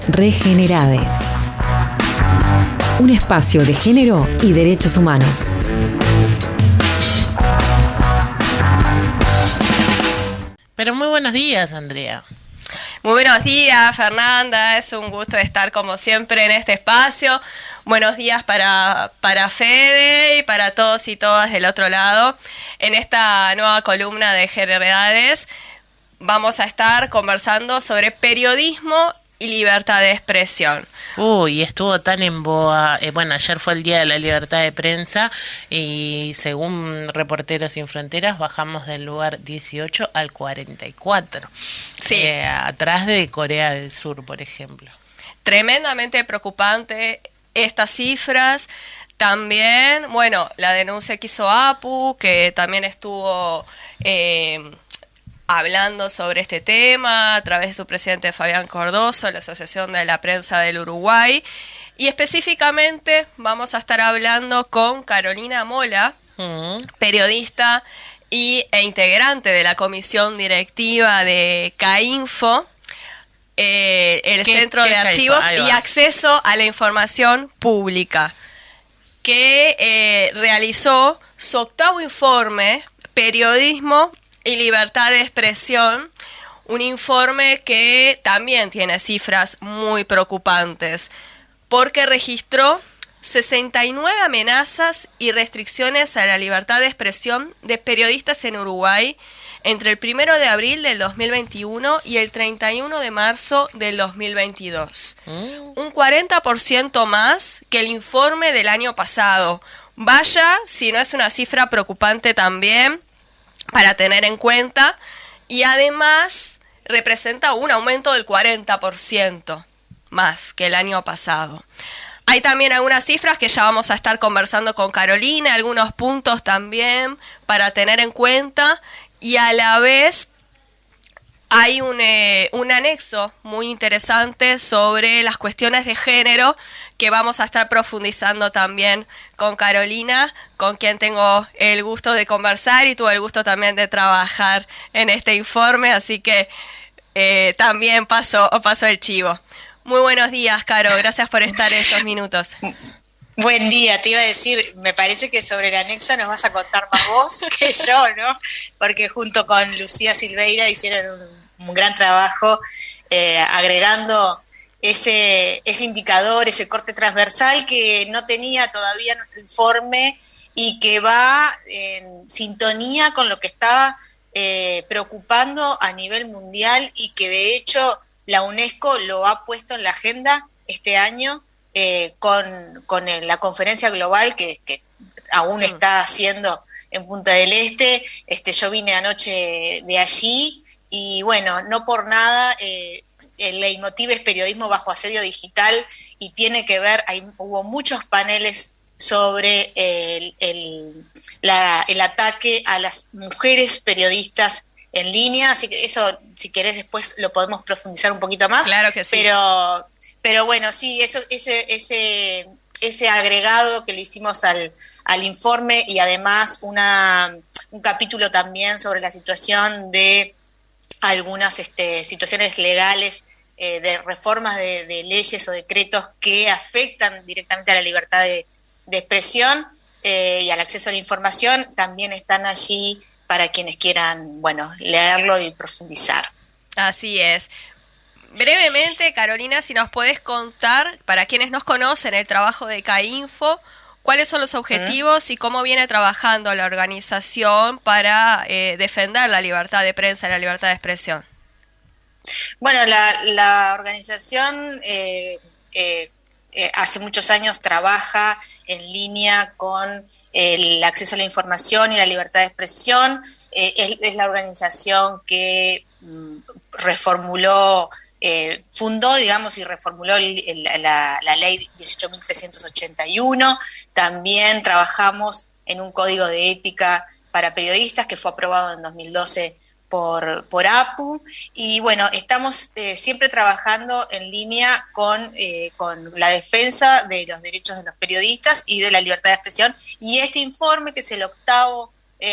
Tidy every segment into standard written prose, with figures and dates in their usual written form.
Regenerades. Un espacio de género y derechos humanos. Pero muy buenos días, Andrea. Muy buenos días, Fernanda. Es un gusto estar como siempre en este espacio. Buenos días para Fede y para todos y todas del otro lado. En esta nueva columna de Regenerades vamos a estar conversando sobre periodismo y libertad de expresión. Uy, estuvo tan en boga. Ayer fue el Día de la Libertad de Prensa y según Reporteros Sin Fronteras bajamos del lugar 18 al 44. Sí. Atrás de Corea del Sur, por ejemplo. Tremendamente preocupante estas cifras. También, la denuncia que hizo APU, que también estuvo hablando sobre este tema a través de su presidente Fabián Cardoso, la Asociación de la Prensa del Uruguay. Y específicamente vamos a estar hablando con Carolina Mola, periodista e integrante de la comisión directiva de CAINFO, el Centro de Archivos y Acceso a la Información Pública, que realizó su octavo informe, Periodismo y Libertad de Expresión, un informe que también tiene cifras muy preocupantes, porque registró 69 amenazas y restricciones a la libertad de expresión de periodistas en Uruguay entre el 1 de abril del 2021 y el 31 de marzo del 2022. Un 40% más que el informe del año pasado. Vaya, si no es una cifra preocupante también para tener en cuenta, y además representa un aumento del 40% más que el año pasado. Hay también algunas cifras que ya vamos a estar conversando con Carolina, algunos puntos también para tener en cuenta, y a la vez hay un anexo muy interesante sobre las cuestiones de género que vamos a estar profundizando también con Carolina, con quien tengo el gusto de conversar y tuve el gusto también de trabajar en este informe, así que también paso el chivo. Muy buenos días, Caro, gracias por estar estos minutos. Buen día, te iba a decir, me parece que sobre el anexo nos vas a contar más vos que yo, ¿no? Porque junto con Lucía Silveira hicieron un gran trabajo agregando ese indicador, ese corte transversal que no tenía todavía nuestro informe y que va en sintonía con lo que estaba preocupando a nivel mundial y que de hecho la UNESCO lo ha puesto en la agenda este año con la conferencia global que aún está haciendo en Punta del Este. Yo vine anoche de allí y no por nada el leitmotiv es periodismo bajo asedio digital y tiene que ver, hubo muchos paneles sobre el ataque a las mujeres periodistas en línea, así que eso, si querés, después lo podemos profundizar un poquito más. Claro que sí. Pero sí, ese agregado que le hicimos al informe y además un capítulo también sobre la situación de algunas situaciones legales de reformas de leyes o decretos que afectan directamente a la libertad de expresión y al acceso a la información, también están allí para quienes quieran, leerlo y profundizar. Así es. Brevemente, Carolina, si nos puedes contar, para quienes nos conocen, el trabajo de CAINFO, cuáles son los objetivos y cómo viene trabajando la organización para defender la libertad de prensa y la libertad de expresión. Bueno, la organización hace muchos años trabaja en línea con el acceso a la información y la libertad de expresión. Es la organización que fundó, digamos, y reformuló la ley 18.381. También trabajamos en un código de ética para periodistas que fue aprobado en 2012 por APU, y estamos siempre trabajando en línea con la defensa de los derechos de los periodistas y de la libertad de expresión, y este informe, que es el octavo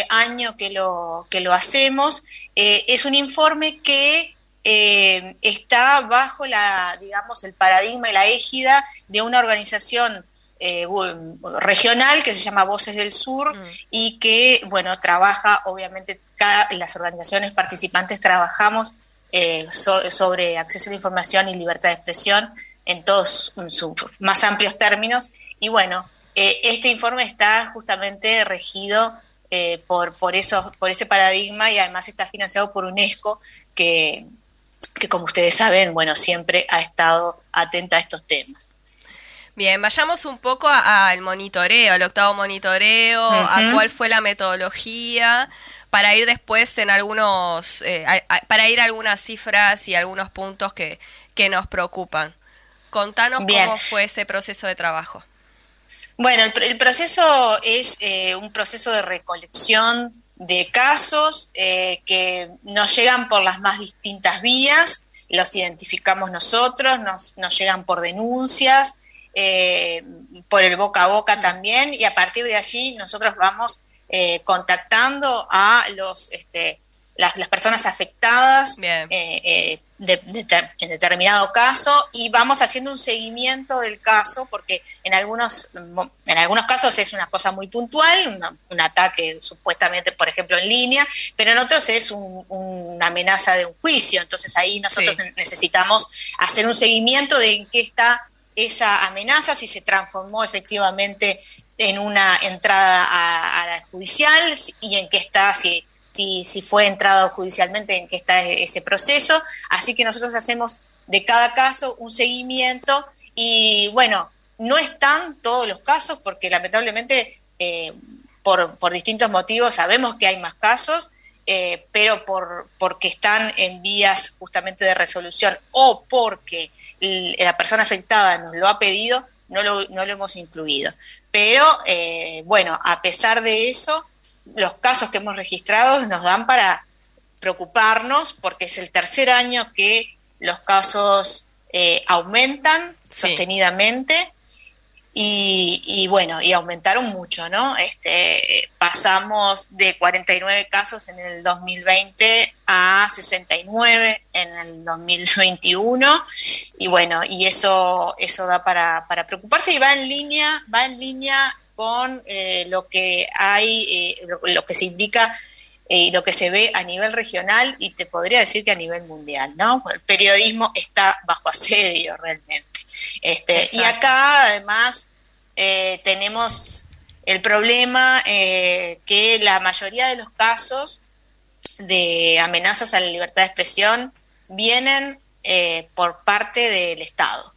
año que lo hacemos, es un informe que está bajo digamos, el paradigma y la égida de una organización regional que se llama Voces del Sur y que, bueno, trabaja, obviamente, las organizaciones participantes trabajamos sobre acceso a la información y libertad de expresión en todos sus más amplios términos. Y bueno, este informe está justamente regido por ese paradigma y además está financiado por UNESCO, que como ustedes saben, bueno, siempre ha estado atenta a estos temas. Bien, vayamos un poco al monitoreo, al octavo monitoreo, a cuál fue la metodología, para ir después en algunos, para ir a algunas cifras y algunos puntos que nos preocupan. Contanos Bien. Cómo fue ese proceso de trabajo. Bueno, el proceso es un proceso de recolección de casos que nos llegan por las más distintas vías, los identificamos nosotros, nos llegan por denuncias, por el boca a boca también, y a partir de allí nosotros vamos contactando a las personas afectadas en determinado caso, y vamos haciendo un seguimiento del caso, porque en algunos casos es una cosa muy puntual, un ataque supuestamente, por ejemplo, en línea, pero en otros es una amenaza de un juicio. Entonces ahí nosotros necesitamos hacer un seguimiento de en qué está esa amenaza, si se transformó efectivamente en una entrada a la judicial, y en qué está, si fue entrado judicialmente, en qué está ese proceso. Así que nosotros hacemos de cada caso un seguimiento, y bueno, no están todos los casos porque lamentablemente por distintos motivos sabemos que hay más casos, pero porque están en vías justamente de resolución o porque la persona afectada nos lo ha pedido, no lo hemos incluido. Pero bueno, a pesar de eso, los casos que hemos registrado nos dan para preocuparnos, porque es el tercer año que los casos aumentan sostenidamente, y bueno, y aumentaron mucho, ¿no? Pasamos de 49 casos en el 2020 a 69 en el 2021, y bueno, y eso da para preocuparse, y va en línea con lo que hay, lo que se indica y lo que se ve a nivel regional, y te podría decir que a nivel mundial, ¿no? El periodismo está bajo asedio realmente. Y acá además tenemos el problema que la mayoría de los casos de amenazas a la libertad de expresión vienen por parte del Estado.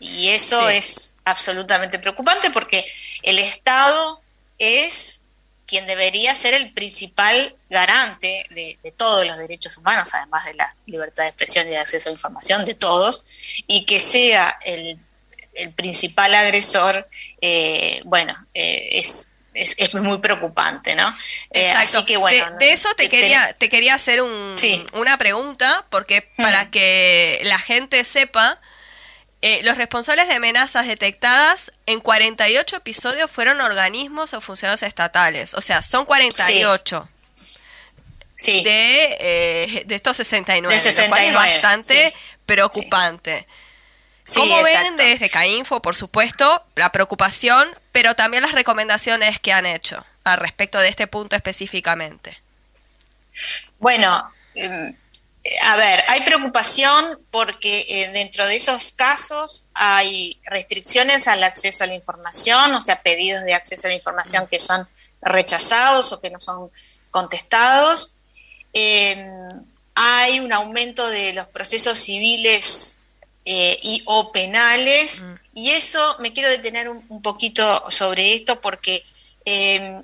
Y eso es absolutamente preocupante, porque el Estado es quien debería ser el principal garante de todos los derechos humanos, además de la libertad de expresión y de acceso a la información de todos, y que sea el principal agresor, es muy preocupante, ¿no? Así que bueno. De eso te quería hacer una pregunta, porque para que la gente sepa, los responsables de amenazas detectadas en 48 episodios fueron organismos o funcionarios estatales. O sea, son 48. Sí. De estos 69. De 69. Lo cual es bastante preocupante. Sí, ¿Cómo ven exacto. desde CAINFO, por supuesto, la preocupación, pero también las recomendaciones que han hecho al respecto de este punto específicamente? Bueno, a ver, hay preocupación porque dentro de esos casos hay restricciones al acceso a la información, o sea, pedidos de acceso a la información que son rechazados o que no son contestados. Hay un aumento de los procesos civiles o penales, y eso me quiero detener un poquito sobre esto, porque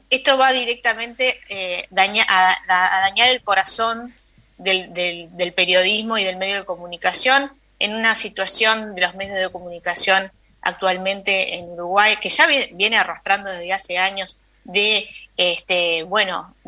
esto va directamente a dañar el corazón del periodismo y del medio de comunicación, en una situación de los medios de comunicación actualmente en Uruguay, que ya viene arrastrando desde hace años de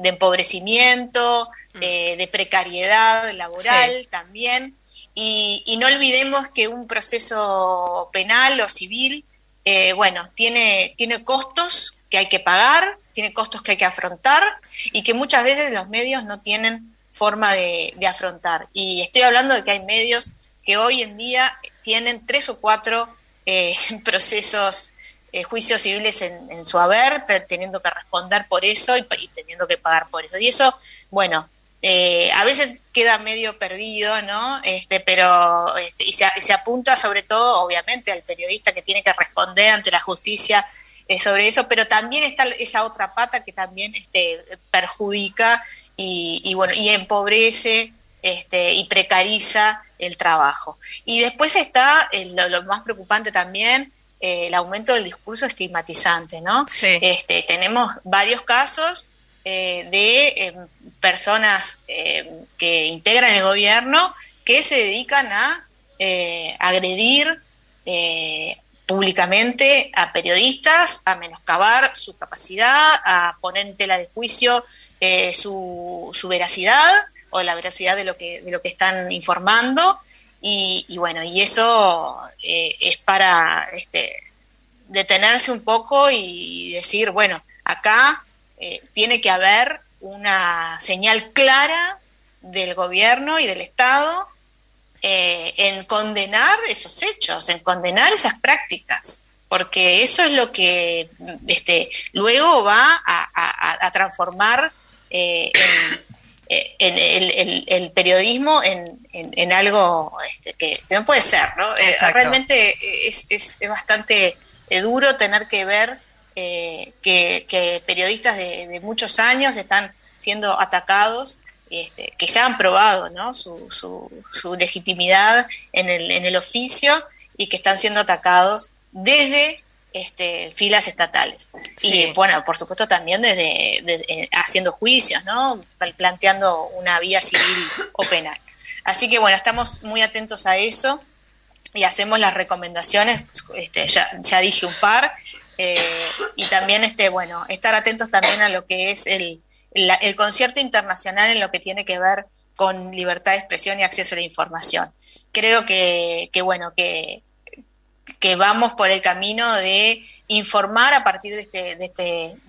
empobrecimiento, de precariedad laboral también. Y no olvidemos que un proceso penal o civil, tiene costos que hay que pagar, tiene costos que hay que afrontar, y que muchas veces los medios no tienen forma de afrontar. Y estoy hablando de que hay medios que hoy en día tienen 3 o 4 procesos, juicios civiles en su haber, teniendo que responder por eso y teniendo que pagar por eso. Y eso, bueno, a veces queda medio perdido, ¿no? Pero y se apunta sobre todo, obviamente, al periodista que tiene que responder ante la justicia sobre eso, pero también está esa otra pata que también perjudica y bueno, y empobrece y precariza el trabajo. Y después está lo más preocupante también, el aumento del discurso estigmatizante, ¿no? Sí. Tenemos varios casos de personas que integran el gobierno que se dedican a agredir públicamente a periodistas, a menoscabar su capacidad, a poner en tela de juicio su veracidad o la veracidad de lo que están informando, y bueno, y eso es para detenerse un poco y decir, bueno, acá tiene que haber una señal clara del gobierno y del Estado en condenar esos hechos, en condenar esas prácticas, porque eso es lo que luego va a transformar el periodismo en algo que no puede ser, ¿no? Realmente es bastante duro tener que ver que periodistas de muchos años están siendo atacados, que ya han probado, ¿no?, su legitimidad en el oficio, y que están siendo atacados desde filas estatales. Sí. Y bueno, por supuesto también desde haciendo juicios, ¿no?, planteando una vía civil o penal. Así que bueno, estamos muy atentos a eso y hacemos las recomendaciones, ya dije un par, y también bueno, estar atentos también a lo que es el concierto internacional en lo que tiene que ver con libertad de expresión y acceso a la información. Creo que vamos por el camino de informar a partir de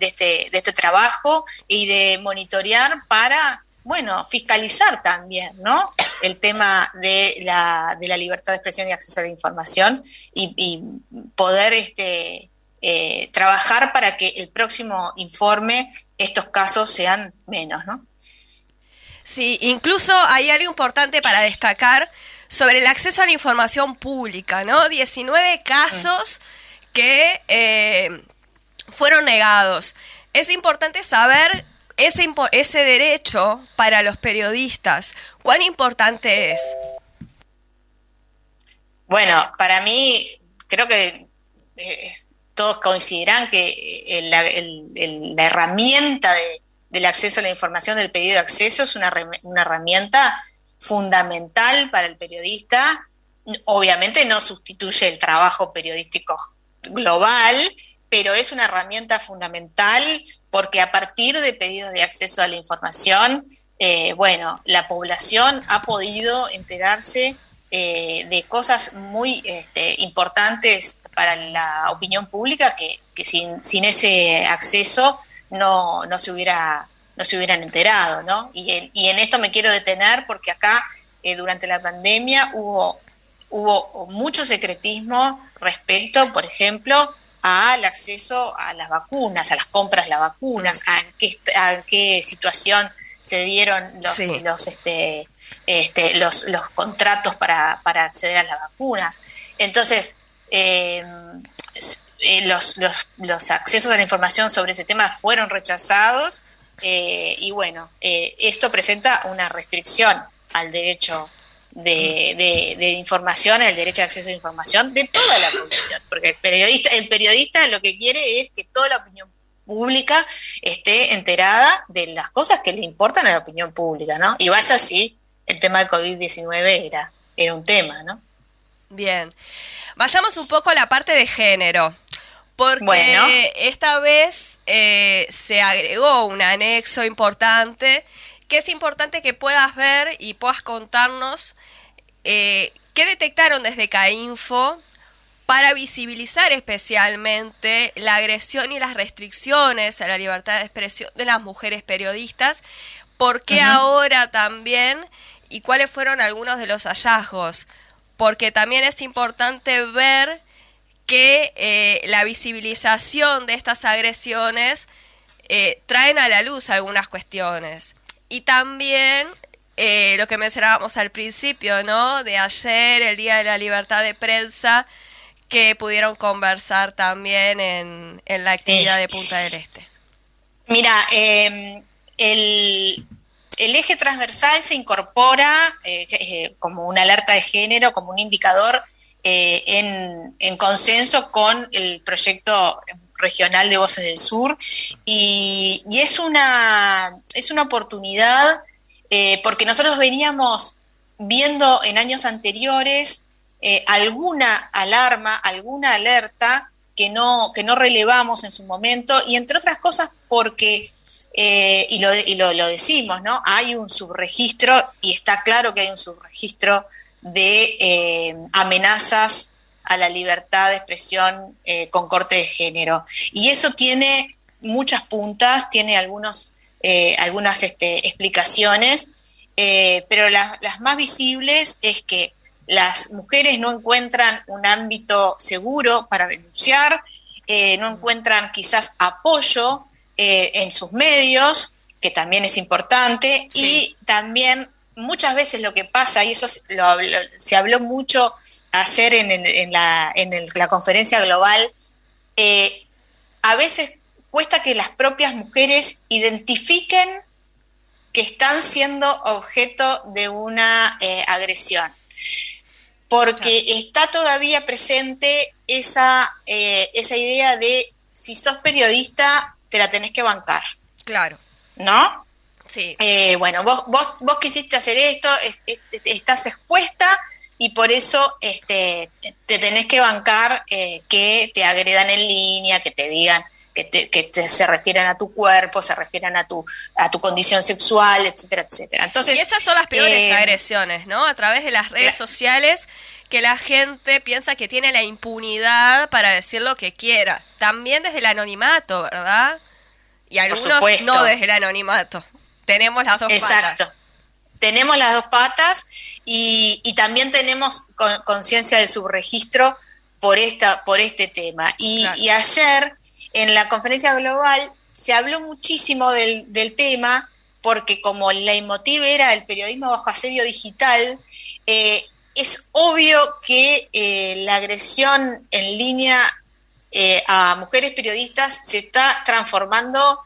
este trabajo y de monitorear para, bueno, fiscalizar también, ¿no?, el tema de la libertad de expresión y acceso a la información, y poder trabajar para que el próximo informe estos casos sean menos, ¿no? Sí, incluso hay algo importante para destacar sobre el acceso a la información pública, ¿no? 19 casos que fueron negados. Es importante saber ese derecho para los periodistas. ¿Cuán importante es? Bueno, para mí, creo que todos coincidirán que la herramienta del acceso a la información, del pedido de acceso, es una herramienta fundamental para el periodista. Obviamente no sustituye el trabajo periodístico global, pero es una herramienta fundamental porque a partir de pedidos de acceso a la información, bueno, la población ha podido enterarse de cosas muy importantes para la opinión pública que sin ese acceso no se hubieran enterado, ¿no? Y en esto me quiero detener porque acá durante la pandemia hubo mucho secretismo respecto, por ejemplo, al acceso a las vacunas, a las compras de las vacunas, a qué situación se dieron los contratos para acceder a las vacunas. Entonces, los accesos a la información sobre ese tema fueron rechazados, y bueno, esto presenta una restricción al derecho de información, al derecho de acceso a información de toda la población, porque el periodista lo que quiere es que toda la opinión pública esté enterada de las cosas que le importan a la opinión pública, ¿no? Y vaya así, el tema del COVID-19 era un tema, ¿no? Bien, vayamos un poco a la parte de género, porque esta vez se agregó un anexo importante, que es importante que puedas ver y puedas contarnos qué detectaron desde CAINFO para visibilizar especialmente la agresión y las restricciones a la libertad de expresión de las mujeres periodistas, ¿Por qué ahora también? ¿Y cuáles fueron algunos de los hallazgos? Porque también es importante ver que la visibilización de estas agresiones traen a la luz algunas cuestiones. Y también lo que mencionábamos al principio, ¿no? De ayer, el Día de la Libertad de Prensa, que pudieron conversar también en la actividad de Punta del Este. Mira, el eje transversal se incorpora como una alerta de género, como un indicador en consenso con el proyecto regional de Voces del Sur, y es una oportunidad porque nosotros veníamos viendo en años anteriores alguna alarma, alguna alerta que no relevamos en su momento, y entre otras cosas porque y lo decimos, ¿no? Hay un subregistro, y está claro que hay un subregistro de amenazas a la libertad de expresión con corte de género. Y eso tiene muchas puntas, tiene algunas explicaciones, pero las más visibles es que las mujeres no encuentran un ámbito seguro para denunciar, no encuentran quizás apoyo en sus medios, que también es importante, sí. Y también muchas veces lo que pasa, y eso se habló mucho ayer en la conferencia global, a veces cuesta que las propias mujeres identifiquen que están siendo objeto de una agresión, porque está todavía presente esa idea de si sos periodista te la tenés que bancar. Claro. ¿No? Sí. Bueno, vos quisiste hacer esto, estás expuesta, y por eso te tenés que bancar que te agredan en línea, que te digan, que se refieran a tu cuerpo, se refieran a tu condición sexual, etcétera, etcétera. Entonces, y esas son las peores agresiones, ¿no? A través de las redes sociales, que la gente piensa que tiene la impunidad para decir lo que quiera. También desde el anonimato, ¿verdad? Y algunos no desde el anonimato. Tenemos las dos patas. Exacto. Tenemos las dos patas, y también tenemos conciencia del subregistro por este tema. Claro. Y ayer, en la conferencia global, se habló muchísimo del tema, porque como el leitmotiv era el periodismo bajo asedio digital, es obvio que la agresión en línea a mujeres periodistas se está transformando,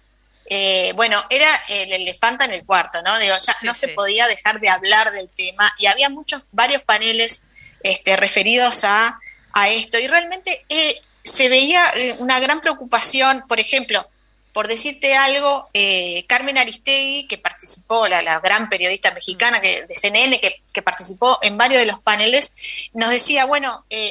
era el elefante en el cuarto, ¿no? Digo, ya sí, no se podía dejar de hablar del tema, y había varios paneles referidos a esto, y realmente se veía una gran preocupación. Por ejemplo, por decirte algo, Carmen Aristegui, que participó, la gran periodista mexicana de CNN, que participó en varios de los paneles, nos decía,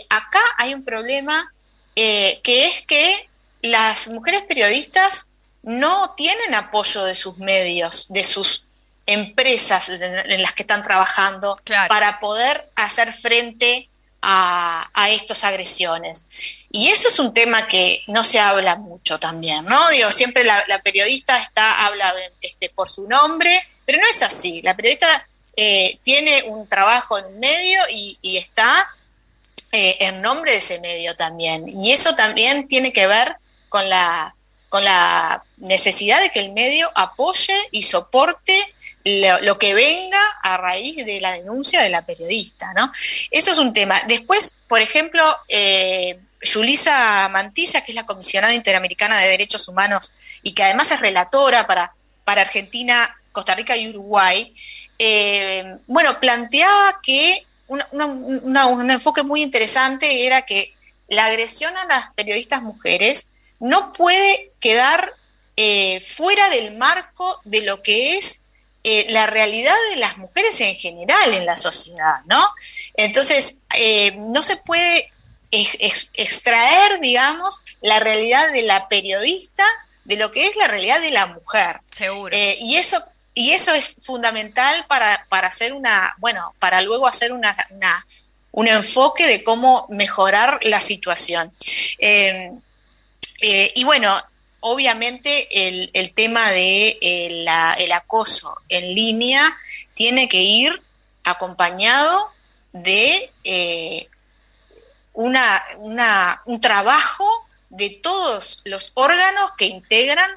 acá hay un problema, que es que las mujeres periodistas no tienen apoyo de sus medios, de sus empresas en las que están trabajando, claro, para poder hacer frente a estas agresiones. Y eso es un tema que no se habla mucho también, ¿no? Digo, siempre la periodista habla por su nombre, pero no es así. La periodista tiene un trabajo en un medio y está en nombre de ese medio también. Y eso también tiene que ver con la necesidad de que el medio apoye y soporte lo que venga a raíz de la denuncia de la periodista, ¿no? Eso es un tema. Después, por ejemplo, Yulisa Mantilla, que es la comisionada interamericana de Derechos Humanos y que además es relatora para Argentina, Costa Rica y Uruguay, planteaba que un enfoque muy interesante era que la agresión a las periodistas mujeres no puede quedar fuera del marco de lo que es la realidad de las mujeres en general en la sociedad, ¿no? Entonces, no se puede extraer, digamos, la realidad de la periodista de lo que es la realidad de la mujer. Seguro. Y eso es fundamental para hacer para luego hacer un enfoque de cómo mejorar la situación. obviamente el tema de el acoso en línea tiene que ir acompañado de un trabajo de todos los órganos que integran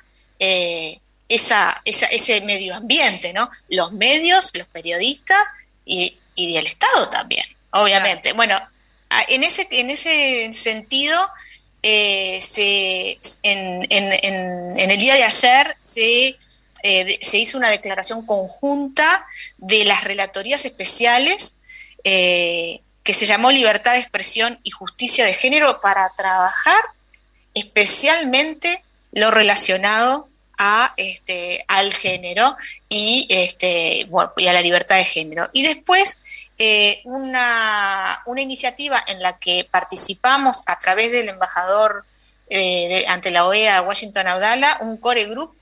ese medio ambiente, ¿no? Los medios, los periodistas y del Estado también, obviamente. Claro. Bueno, en ese sentido, en el día de ayer se hizo una declaración conjunta de las relatorías especiales que se llamó Libertad de Expresión y Justicia de Género para trabajar especialmente lo relacionado al género y a la libertad de género. Y después una iniciativa en la que participamos a través del embajador ante la OEA, Washington Abdallah, un core group,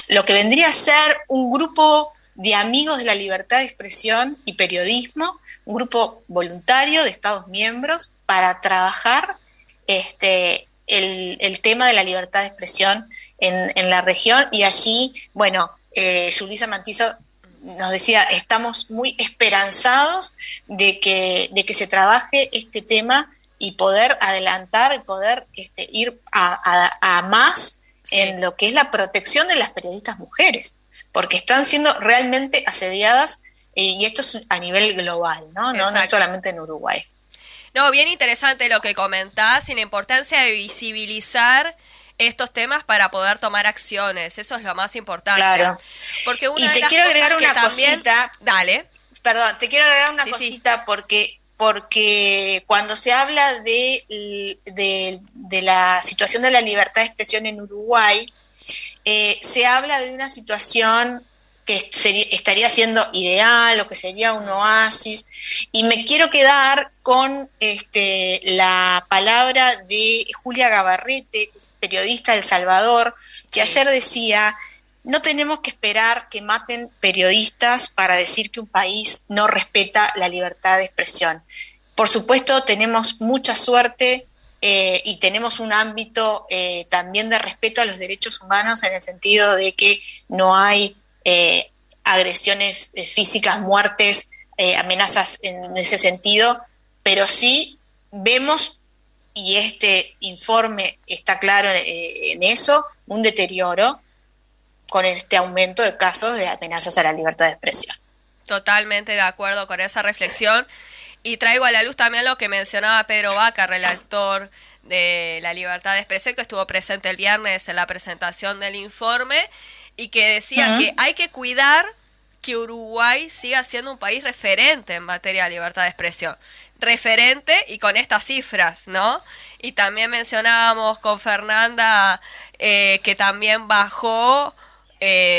lo que vendría a ser un grupo de amigos de la libertad de expresión y periodismo, un grupo voluntario de Estados miembros para trabajar el tema de la libertad de expresión en la región. Y allí, bueno, Yulisa Mantiso nos decía, estamos muy esperanzados de que se trabaje este tema y poder adelantar y poder ir a más en lo que es la protección de las periodistas mujeres, porque están siendo realmente asediadas, y esto es a nivel global, ¿no? No es solamente en Uruguay. No, bien interesante lo que comentás y la importancia de visibilizar estos temas para poder tomar acciones. Eso es lo más importante. Claro. Porque y te quiero agregar una cosita. Dale. Perdón, te quiero agregar una cosita porque cuando se habla de la situación de la libertad de expresión en Uruguay, se habla de una situación que estaría siendo ideal o que sería un oasis, y me quiero quedar con la palabra de Julia Gabarrete, periodista de El Salvador, que ayer decía: no tenemos que esperar que maten periodistas para decir que un país no respeta la libertad de expresión. Por supuesto, tenemos mucha suerte y tenemos un ámbito también de respeto a los derechos humanos, en el sentido de que no hay agresiones físicas, muertes, amenazas en ese sentido, pero sí vemos, y este informe está claro en eso, un deterioro con este aumento de casos de amenazas a la libertad de expresión. Totalmente de acuerdo con esa reflexión, y traigo a la luz también lo que mencionaba Pedro Vaca, relator de la libertad de expresión, que estuvo presente el viernes en la presentación del informe, y que decía que hay que cuidar que Uruguay siga siendo un país referente en materia de libertad de expresión. Referente y con estas cifras, ¿no? Y también mencionábamos con Fernanda que también bajó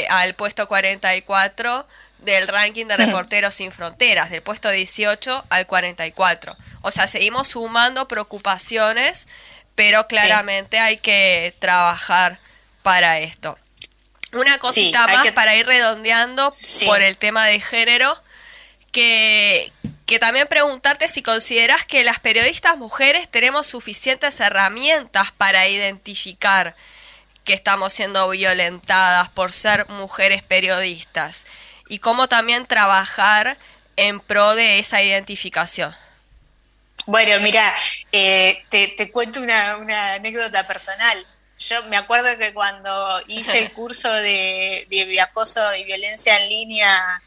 al puesto 44 del ranking de Reporteros Sin Fronteras, del puesto 18 al 44. O sea, seguimos sumando preocupaciones, pero claramente hay que trabajar para esto. Una cosita más para ir redondeando por el tema de género, que también preguntarte si consideras que las periodistas mujeres tenemos suficientes herramientas para identificar que estamos siendo violentadas por ser mujeres periodistas, y cómo también trabajar en pro de esa identificación. Bueno, mira, te cuento una anécdota personal. Yo me acuerdo que cuando hice el curso de acoso y violencia en línea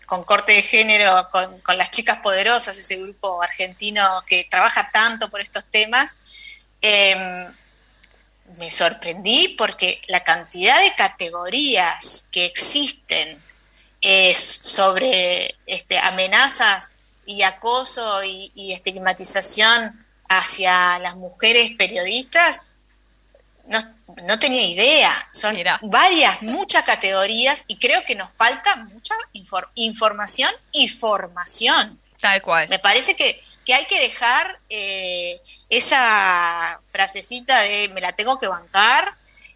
con corte de género con las Chicas Poderosas, ese grupo argentino que trabaja tanto por estos temas, me sorprendí porque la cantidad de categorías que existen sobre amenazas y acoso y estigmatización hacia las mujeres periodistas, no tenía idea. Son muchas categorías, y creo que nos falta mucha información y formación. Tal cual. Me parece que hay que dejar esa frasecita de me la tengo que bancar,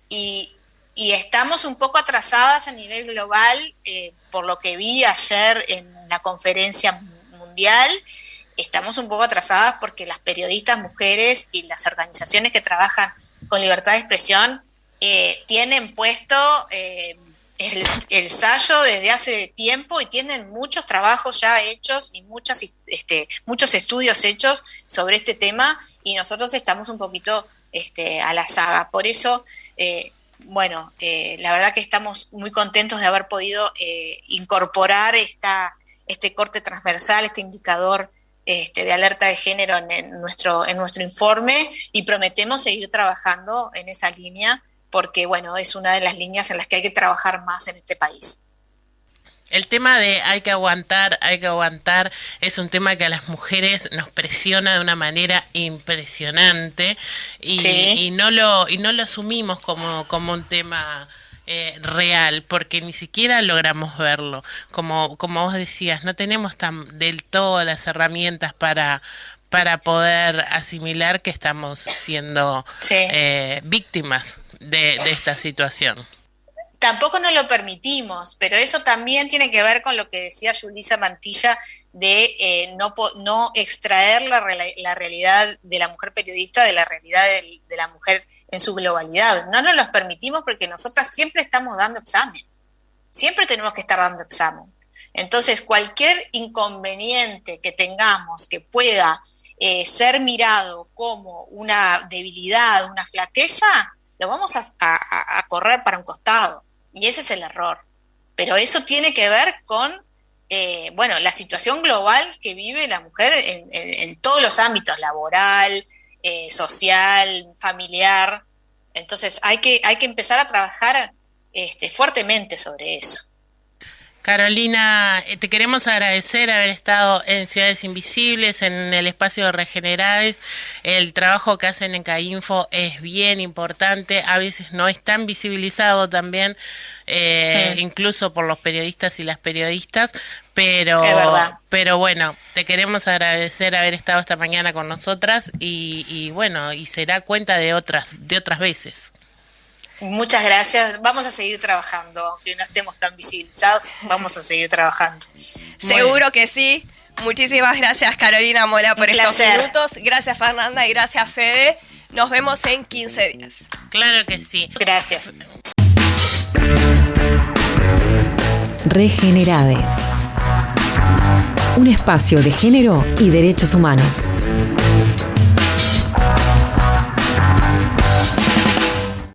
y estamos un poco atrasadas a nivel global, por lo que vi ayer en la conferencia mundial. Estamos un poco atrasadas porque las periodistas mujeres y las organizaciones que trabajan con libertad de expresión tienen puesto el sallo desde hace tiempo y tienen muchos trabajos ya hechos y muchos estudios hechos sobre este tema, y nosotros estamos un poquito a la saga. Por eso, la verdad que estamos muy contentos de haber podido incorporar este corte transversal, este indicador de alerta de género en nuestro informe, y prometemos seguir trabajando en esa línea, porque es una de las líneas en las que hay que trabajar más en este país. El tema de hay que aguantar, es un tema que a las mujeres nos presiona de una manera impresionante, y no lo asumimos como un tema real, porque ni siquiera logramos verlo. Como vos decías, no tenemos del todo las herramientas para poder asimilar que estamos siendo víctimas de esta situación. Tampoco nos lo permitimos, pero eso también tiene que ver con lo que decía Yulisa Mantilla de no extraer la realidad de la mujer periodista de la realidad de la mujer en su globalidad. No nos los permitimos porque nosotras siempre estamos dando examen, siempre tenemos que estar dando examen. Entonces, cualquier inconveniente que tengamos que pueda ser mirado como una debilidad, una flaqueza, lo vamos a correr para un costado, y ese es el error. Pero eso tiene que ver con la situación global que vive la mujer en todos los ámbitos, laboral, social, familiar. Entonces hay que empezar a trabajar fuertemente sobre eso. Carolina, te queremos agradecer haber estado en Ciudades Invisibles, en el espacio de Regenerades. El trabajo que hacen en CAINFO es bien importante, a veces no es tan visibilizado también, incluso por los periodistas y las periodistas, pero te queremos agradecer haber estado esta mañana con nosotras, y será cuenta de otras veces. Muchas gracias. Vamos a seguir trabajando, aunque no estemos tan visibilizados, vamos a seguir trabajando. Seguro que sí. Muchísimas gracias, Carolina Mola, por estos minutos. Gracias, Fernanda, y gracias, Fede. Nos vemos en 15 días. Claro que sí. Gracias. Regenerades. Un espacio de género y derechos humanos.